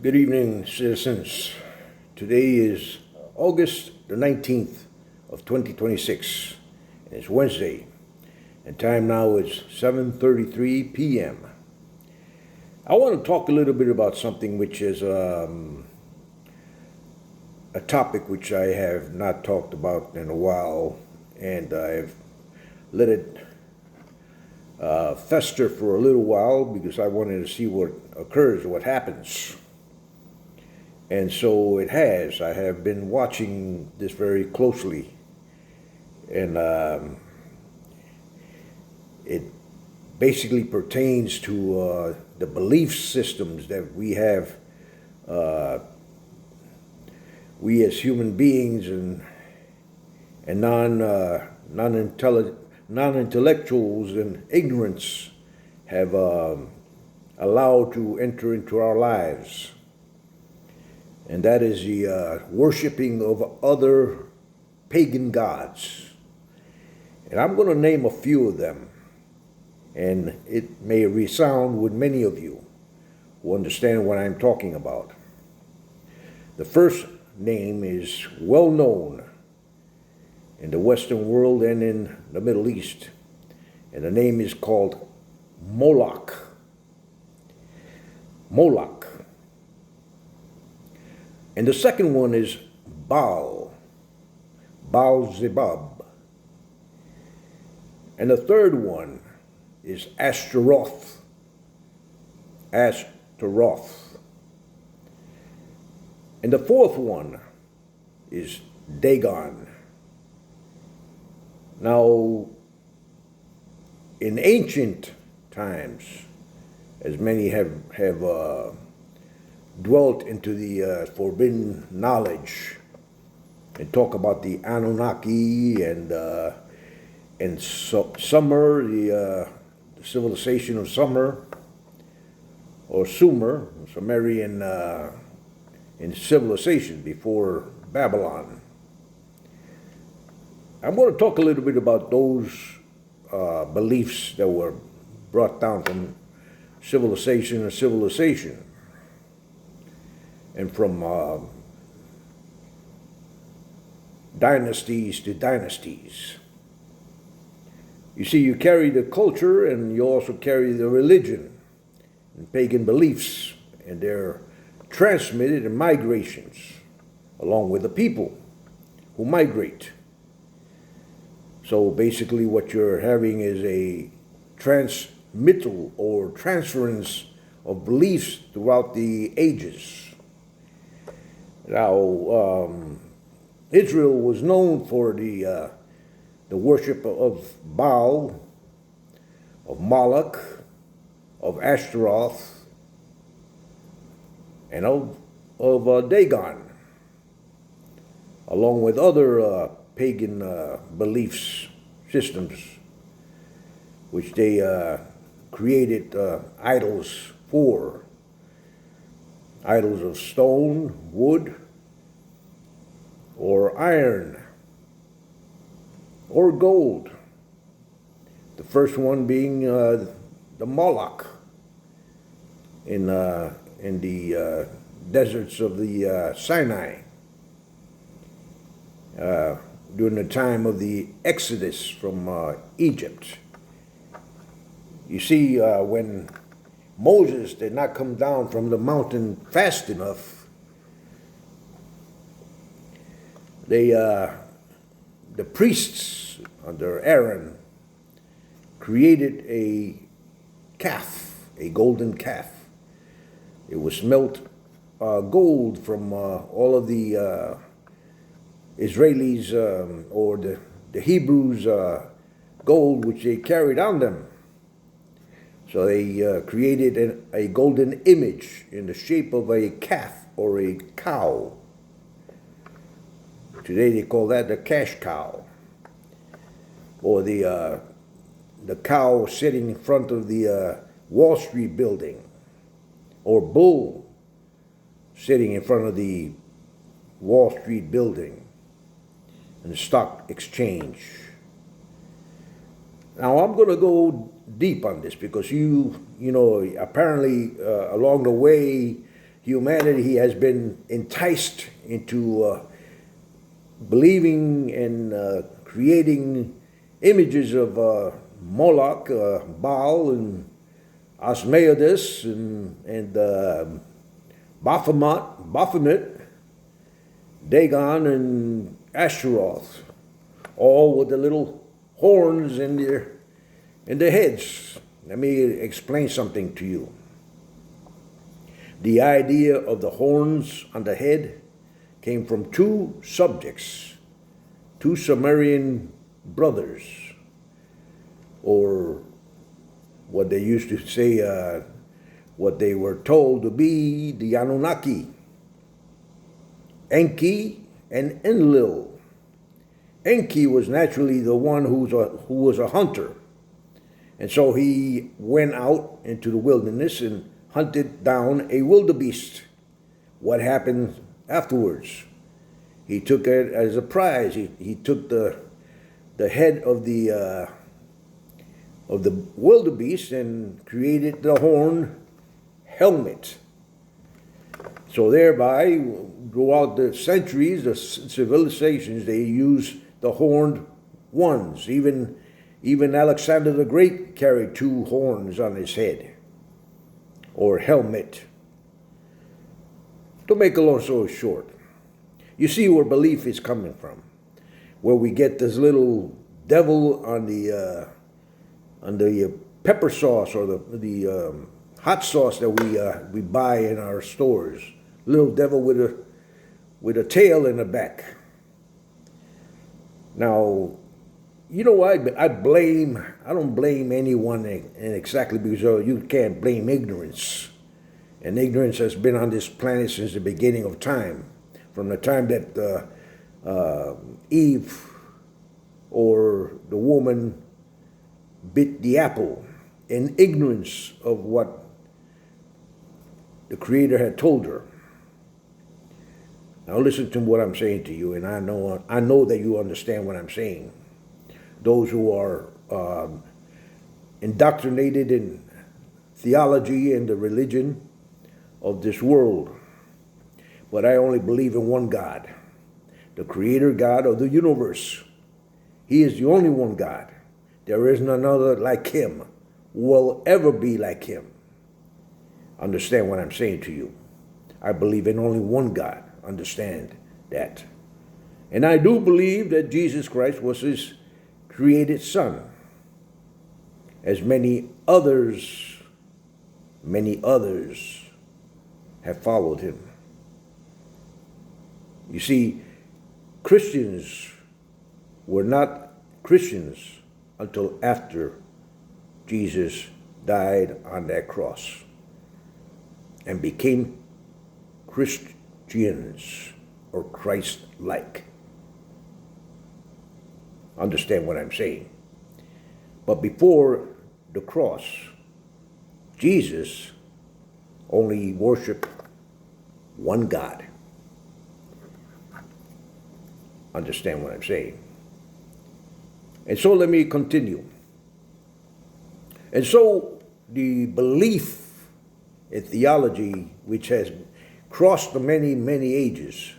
Good evening, citizens. Today is August the 19th of 2026. And it's Wednesday, and time now is 7:33 p.m. I want to talk a little bit about something which is a topic which I have not talked about in a while, and I've let it fester for a little while because I wanted to see what occurs, what happens. And so it has. I have been watching this very closely, and it basically pertains to the belief systems that we have, we as human beings and non-intellectuals and ignorance have allowed to enter into our lives. And that is the worshiping of other pagan gods. And I'm going to name a few of them, and it may resound with many of you who understand what I'm talking about. The first name is well known in the Western world and in the Middle East, and the name is called Moloch. Moloch. And the second one is Baal, Baal-zebub. And the third one is Ashtaroth, Ashtaroth. And the fourth one is Dagon. Now, in ancient times, as many have dwelt into the forbidden knowledge and talk about the Anunnaki and Sumer, the civilization of Sumer, or Sumer, Sumerian in civilization before Babylon. I'm going to talk a little bit about those beliefs that were brought down from civilization to civilization, and from dynasties to dynasties. You see, you carry the culture and you also carry the religion and pagan beliefs, and they're transmitted in migrations along with the people who migrate. So basically what you're having is a transmittal or transference of beliefs throughout the ages. Now, Israel was known for the worship of Baal, of Moloch, of Ashtaroth, and of Dagon, along with other pagan beliefs systems, which they created idols for. Idols of stone, wood, or iron, or gold. The first one being the Moloch in the deserts of the Sinai during the time of the Exodus from Egypt. You see, when Moses did not come down from the mountain fast enough, the priests under Aaron created a calf, a golden calf. It was smelt gold from all of the Israelis or the Hebrews' gold which they carried on them. So they created a golden image in the shape of a calf or a cow. Today they call that the cash cow, or the cow sitting in front of the Wall Street building, or bull sitting in front of the Wall Street building and the stock exchange. Now I'm going to go deep on this because you know, apparently along the way humanity has been enticed into believing and creating images of Moloch, Baal, and Asmodeus, and Baphomet, Dagon, and Ashtaroth, all with the little horns in their heads. Let me explain something to you. The idea of the horns on the head came from two subjects, two Sumerian brothers, or what they used to say, what they were told to be the Anunnaki, Enki and Enlil. Enki was naturally the one who was a hunter. And so he went out into the wilderness and hunted down a wildebeest. What happened afterwards? He took it as a prize. He took the head of the wildebeest and created the horn helmet. So thereby, throughout the centuries, the civilizations, they used the horned ones. Even Alexander the Great carried two horns on his head, or helmet. To make a long story short, you see where belief is coming from, where we get this little devil on the pepper sauce or the hot sauce that we buy in our stores. Little devil with a tail in the back. Now, you know what? I don't blame anyone exactly, because you can't blame ignorance. And ignorance has been on this planet since the beginning of time. From the time that Eve, or the woman, bit the apple in ignorance of what the Creator had told her. Now listen to what I'm saying to you, and I know that you understand what I'm saying. Those who are indoctrinated in theology and the religion of this world. But I only believe in one God, the Creator God of the universe. He is the only one God. There is none other like Him, will ever be like Him. Understand what I'm saying to you. I believe in only one God. Understand that. And I do believe that Jesus Christ was His created Son, as many others have followed Him. You see, Christians were not Christians until after Jesus died on that cross and became Christians, or Christ-like. Understand what I'm saying? But before the cross, Jesus only worshiped one God. Understand what I'm saying? And so let me continue. And so the belief in theology, which has crossed the many ages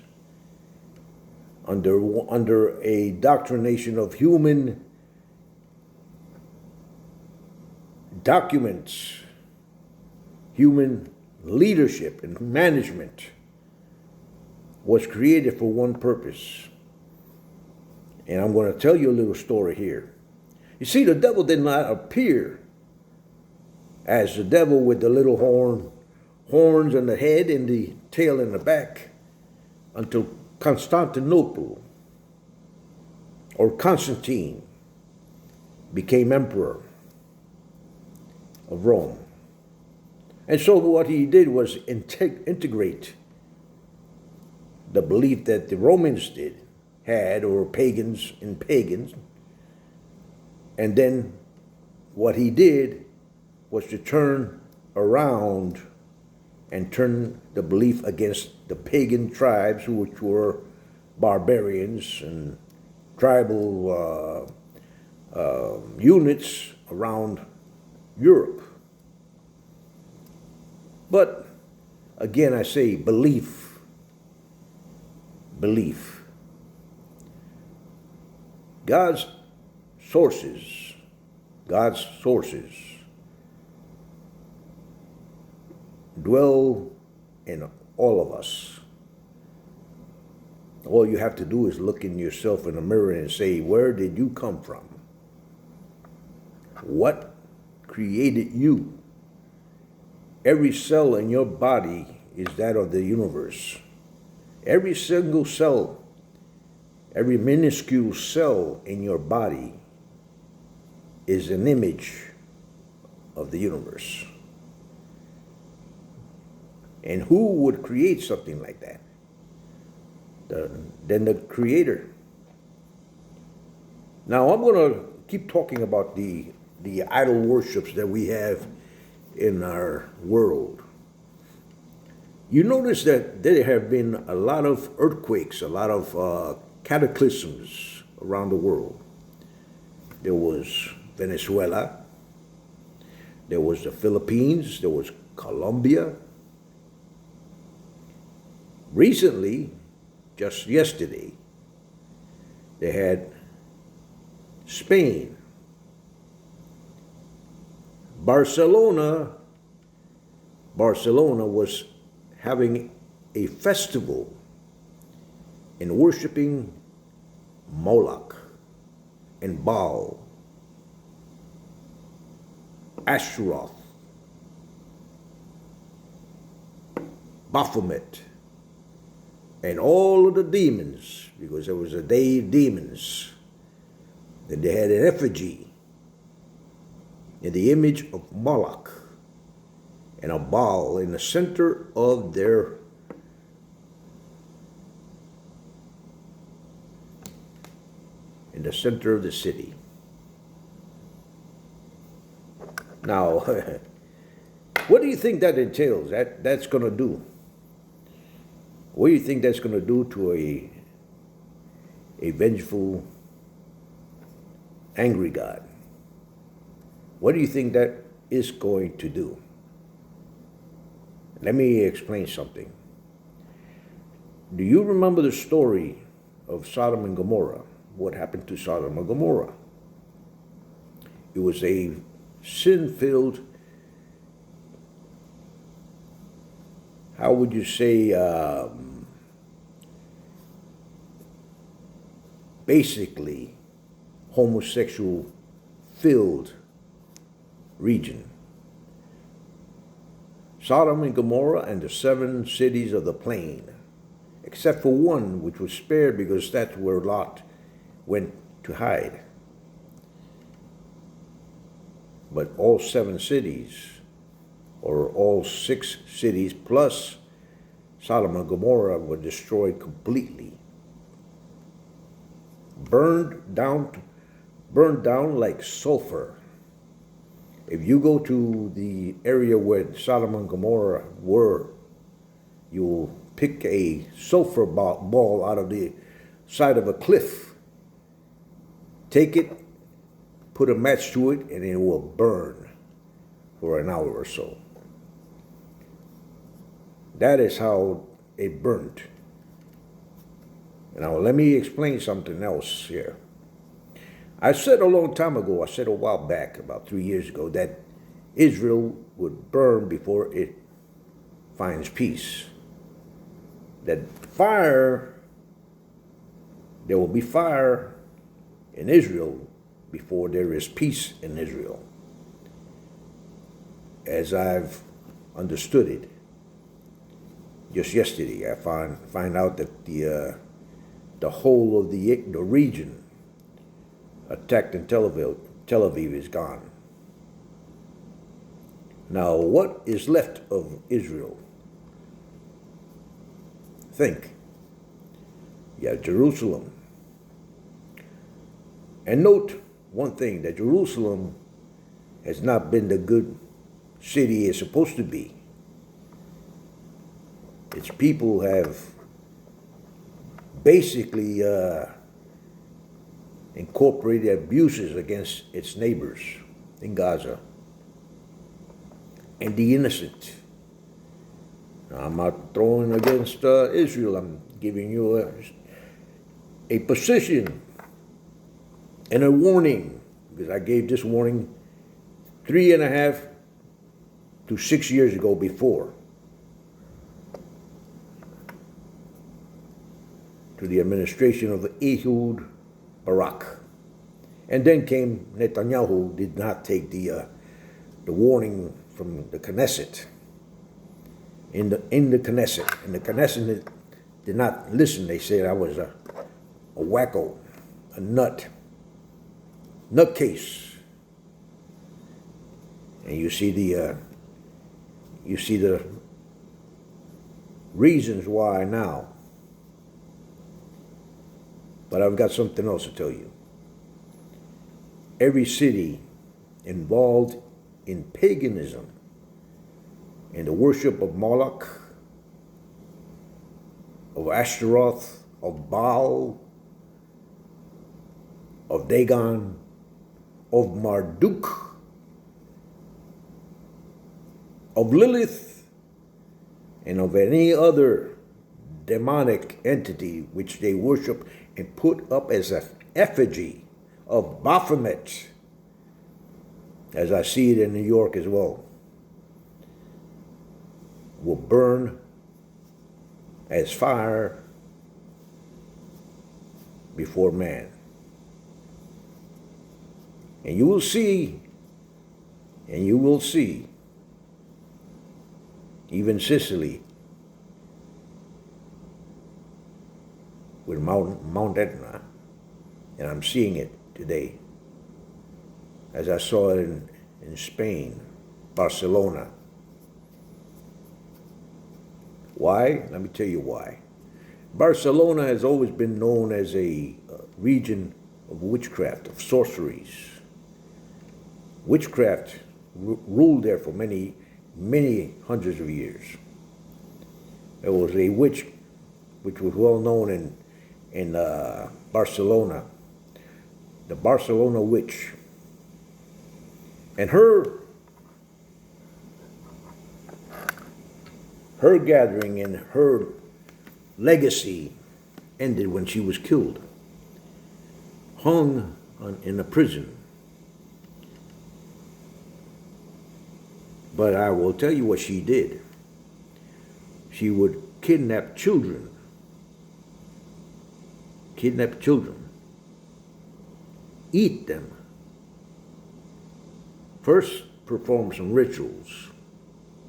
under a doctrination of human documents, human leadership and management, was created for one purpose. And I'm going to tell you a little story here. You see, the devil did not appear as the devil with the little horns on the head and the tail in the back until Constantinople, or Constantine, became emperor of Rome. And so what he did was integrate the belief that the Romans had, or pagans, and then what he did was to turn around and turn the belief against the pagan tribes, which were barbarians and tribal units around Europe. But Again, I say belief. Belief. God's sources, God's sources dwell in all of us. All you have to do is look in yourself in the mirror and say, where did you come from? What created you? Every cell in your body is that of the universe. Every single cell, every minuscule cell in your body is an image of the universe. And who would create something like that? Than the Creator. Now I'm going to keep talking about the idol worships that we have in our world. You notice that there have been a lot of earthquakes, a lot of cataclysms around the world. There was Venezuela, there was the Philippines, there was Colombia. Recently, just yesterday, they had Spain. Barcelona was having a festival in worshiping Moloch and Baal, Ashtaroth, Baphomet, and all of the demons, because there was a day of demons. Then they had an effigy in the image of Moloch and a Baal in the center of their in the center of the city. Now, what do you think that entails? That's going to do? What do you think that's going to do to a vengeful, angry God? What do you think that is going to do? Let me explain something. Do you remember the story of Sodom and Gomorrah? What happened to Sodom and Gomorrah? It was a sin-filled, how would you say, basically homosexual-filled region. Sodom and Gomorrah and the 7 cities of the plain, except for one which was spared because that's where Lot went to hide. But all 7 cities, or all 6 cities plus Sodom and Gomorrah, were destroyed completely. Burned down like sulfur. If you go to the area where Sodom and Gomorrah were, you'll pick a sulfur ball out of the side of a cliff. Take it, put a match to it, and it will burn for an hour or so. That is how it burnt. Now, let me explain something else here. I said a long time ago, I said a while back, about 3 years ago, that Israel would burn before it finds peace. That fire, there will be fire in Israel before there is peace in Israel, as I've understood it. Just yesterday, I find out that the whole of the region attacked in Tel Aviv is gone. Now, what is left of Israel? Think. You have Jerusalem. And note one thing, that Jerusalem has not been the good city it's supposed to be. Its people have basically incorporated abuses against its neighbors in Gaza and the innocent. I'm not throwing against Israel. I'm giving you a position and a warning, because I gave this warning 3.5 to 6 years ago before to the administration of Ehud Barak. And then came Netanyahu, who did not take the warning from the Knesset. In the Knesset. And the Knesset did not listen. They said I was a wacko, a nutcase. And you see the reasons why now. But I've got something else to tell you. Every city involved in paganism, in the worship of Moloch, of Ashtaroth, of Baal, of Dagon, of Marduk, of Lilith, and of any other demonic entity which they worship and put up as an effigy of Baphomet, as I see it in New York as well, will burn as fire before man. And you will see, even Sicily, with Mount Etna, and I'm seeing it today, as I saw it in Spain, Barcelona. Why? Let me tell you why. Barcelona has always been known as a region of witchcraft, of sorceries. Witchcraft ruled there for many, many hundreds of years. There was a witch which was well known in Barcelona, the Barcelona witch. And her gathering and her legacy ended when she was killed, hung in a prison. But I will tell you what she did. She would kidnap children, eat them, first perform some rituals,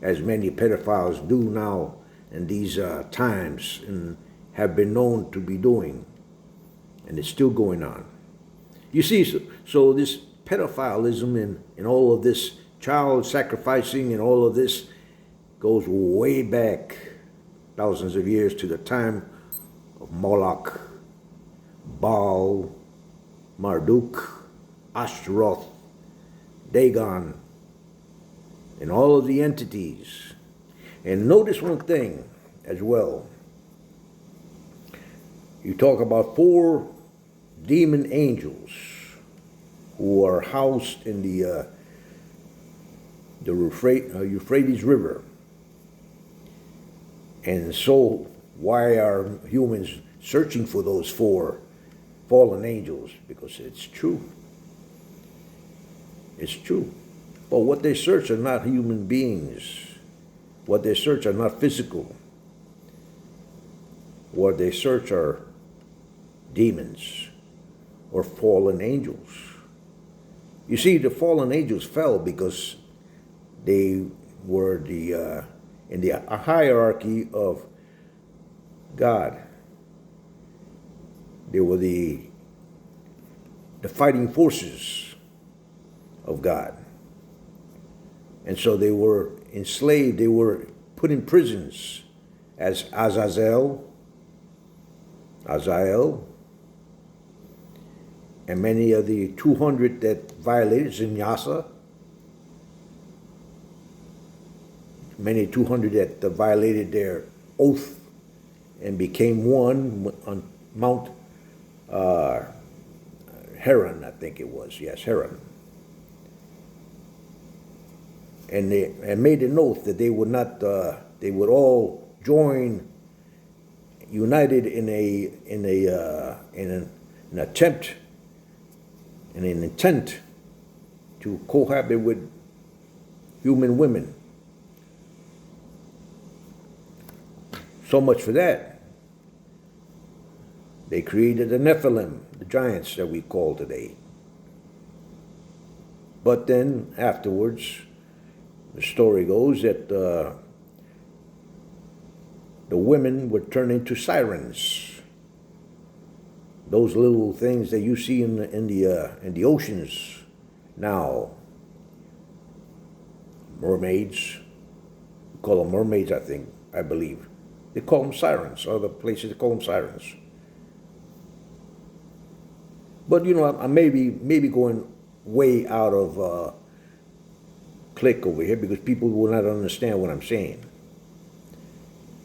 as many pedophiles do now in these times and have been known to be doing, and it's still going on. You see, so this pedophilism and all of this child sacrificing and all of this goes way back thousands of years to the time of Moloch, Baal, Marduk, Ashtaroth, Dagon, and all of the entities. And notice one thing as well. You talk about 4 demon angels who are housed in the Euphrates River. And so why are humans searching for those 4 fallen angels? Because it's true. It's true. But what they search are not human beings. What they search are not physical. What they search are demons or fallen angels. You see, the fallen angels fell because they were in the hierarchy of God. They were the fighting forces of God. And so they were enslaved, they were put in prisons as Azazel, and many of the 200 that violated Zinyasa, many 200 that violated their oath and became one on Mount Hermon, I think it was. Yes, Hermon. and they made an oath that they would not, they would all join united in an attempt, in an intent to cohabit with human women. So much for that. They created the Nephilim, the giants that we call today. But then afterwards, the story goes that the women would turn into sirens. Those little things that you see in the oceans now. Mermaids. We call them mermaids, I believe. They call them sirens. Other places they call them sirens. But you know, I may be going way out of click over here because people will not understand what I'm saying.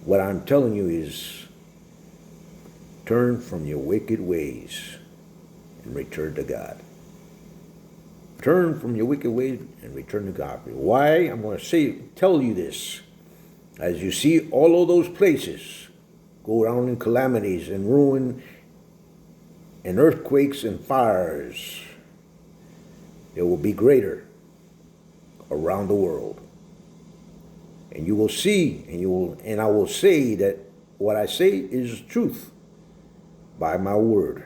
What I'm telling you is, turn from your wicked ways and return to God. Turn from your wicked ways and return to God. Why? I'm going to tell you this. As you see all of those places go down in calamities and ruin and earthquakes and fires, there will be greater around the world. And you will see, and I will say that what I say is truth by my word.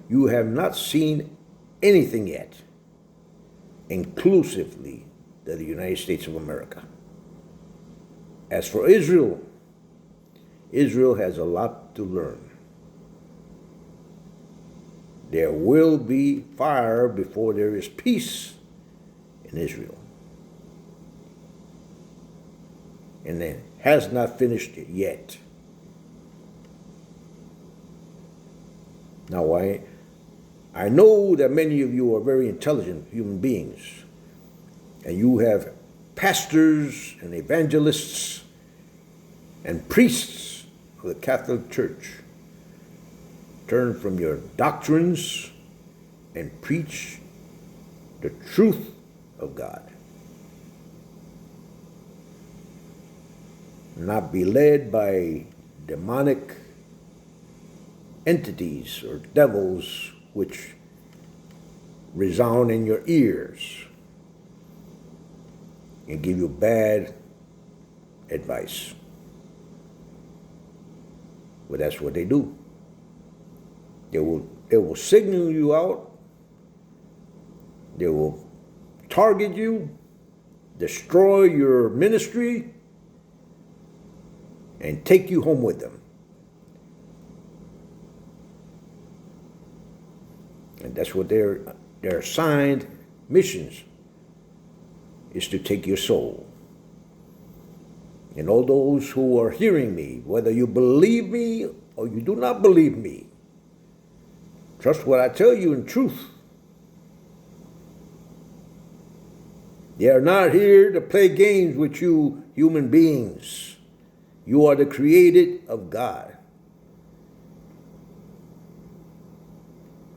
You have not seen anything yet, inclusively to the United States of America. As for Israel, Israel has a lot to learn. There will be fire before there is peace in Israel. And it has not finished yet. Now, I know that many of you are very intelligent human beings, and you have pastors and evangelists and priests of the Catholic Church. Turn from your doctrines and preach the truth of God. Not be led by demonic entities or devils which resound in your ears and give you bad advice. But that's what they do. They will signal you out. They will target you, destroy your ministry, and take you home with them. And that's what their assigned missions is, to take your soul. And all those who are hearing me, whether you believe me or you do not believe me, trust what I tell you in truth. They are not here to play games with you human beings. You are the created of God.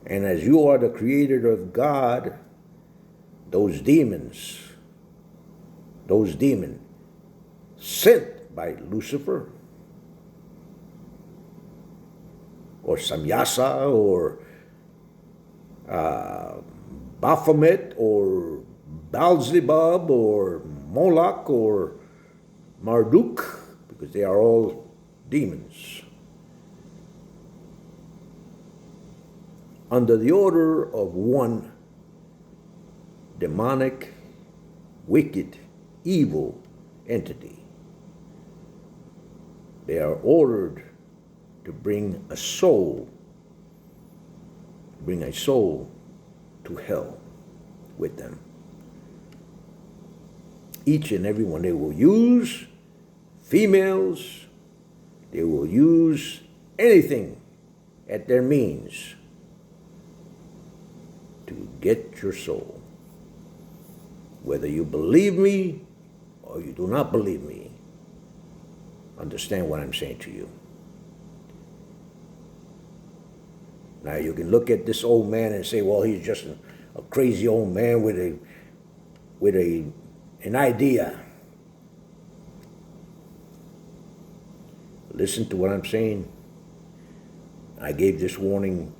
And as you are the creator of God, those demons sent by Lucifer or Samyasa or Baphomet or Beelzebub or Moloch or Marduk, because they are all demons, under the order of one demonic, wicked, evil entity. They are ordered to bring a soul to hell with them. Each and every one. They will use females. They will use anything at their means to get your soul. Whether you believe me or you do not believe me, understand what I'm saying to you. Now you can look at this old man and say, well, he's just a crazy old man with with an idea. Listen to what I'm saying. I gave this warning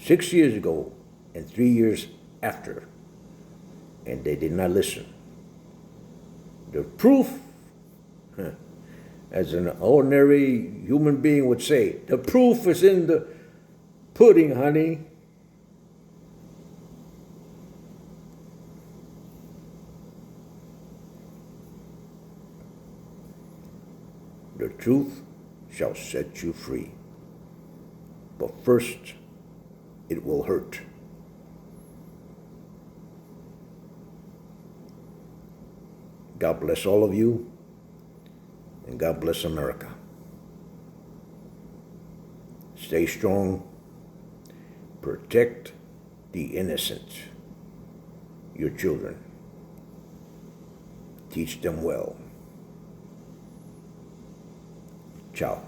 6 years ago and 3 years after, and they did not listen. The proof, as an ordinary human being would say, the proof is in the pudding, honey. The truth shall set you free. But first, it will hurt. God bless all of you, and God bless America. Stay strong. Protect the innocent, your children. Teach them well. Ciao.